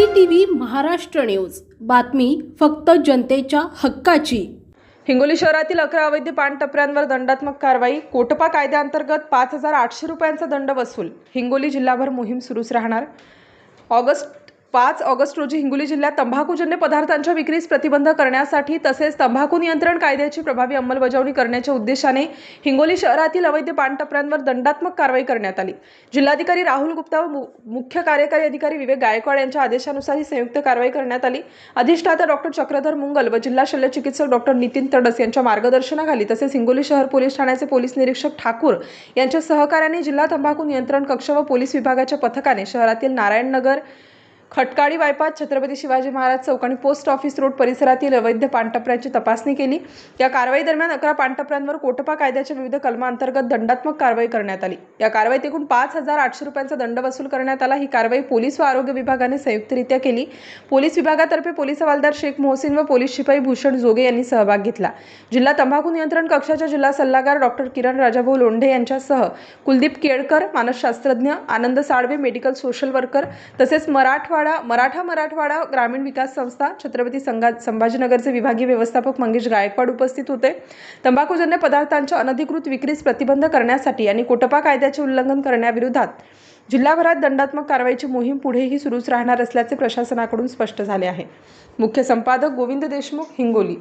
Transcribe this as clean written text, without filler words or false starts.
ITV Maharashtra news, बातमी फक्त जनतेच्या हक्काची। हिंगोली शहरातील 11 अवैध पान टपऱ्यांवर दंडात्मक कारवाई। कोटपा कायद्याअंतर्गत 5,800 रुपयांचा दंड वसूल। हिंगोली जिल्हाभर मोहीम सुरूच राहणार। 5 ऑगस्ट रोजी हिंगोली जिल्ह्यात तंबाखूजन्य पदार्थांच्या विक्रीस प्रतिबंध करण्यासाठी तसेच तंबाखू नियंत्रण कायद्याची प्रभावी अंमलबजावणी करण्याच्या उद्देशाने हिंगोली शहरातील अवैध पान टपऱ्यांवर दंडात्मक कारवाई करण्यात आली। जिल्हाधिकारी राहुल गुप्ता व मुख्य कार्यकारी अधिकारी विवेक गायकवाड यांच्या आदेशानुसार ही संयुक्त कारवाई करण्यात आली। अधिष्ठाता डॉक्टर चक्रधर मुंगल व जिल्हा शल्यचिकित्सक डॉक्टर नितीन तडस यांच्या मार्गदर्शनाखाली तसेच हिंगोली शहर पोलीस ठाण्याचे पोलीस निरीक्षक ठाकूर यांच्या सहकार्याने जिल्हा तंबाखू नियंत्रण कक्ष व पोलीस विभागाच्या पथकाने शहरातील नारायणनगर, खटकाळी बायपास, छत्रपती शिवाजी महाराज चौक आणि पोस्ट ऑफिस रोड परिसरातील अवैध पानटपऱ्यांची तपासणी केली। या कारवाई दरम्यान 11 पानटपऱ्यांवर कोटपा कायद्याच्या विविध कलमांतर्गत दंडात्मक कारवाई करण्यात आली। या कारवाईत एकूण 5,800 रुपयांचा दंड वसूल करण्यात आला। ही कारवाई पोलीस व आरोग्य विभागाने संयुक्तरित्या केली। पोलीस विभागातर्फे पोलीस हवालदार शेख मोहसिन व पोलीस शिपाई भूषण जोगे यांनी सहभाग घेतला। जिल्हा तंबाखू नियंत्रण कक्षाच्या जिल्हा सल्लागार डॉक्टर किरण राजाभाऊ लोंढे यांच्यासह कुलदीप केळकर, मानसशास्त्रज्ञ आनंद साळवे, मेडिकल सोशल वर्कर तसेच मराठवाडा ग्रामीण विकास संस्था, छत्रपती संभाजीनगरचे विभागीय व्यवस्थापक मंगेश गायकवाड उपस्थित होते। तंबाखूजन्य पदार्थांच्या अनधिकृत विक्रीस प्रतिबंध करण्यासाठी आणि कोटपा कायद्याचे उल्लंघन करण्याविरोधात जिल्हाभरात दंडात्मक कारवाईची मोहीम पुढेही सुरूच राहणार असल्याचे प्रशासनाकडून स्पष्ट झाले आहे। मुख्य संपादक गोविंद देशमुख, हिंगोली।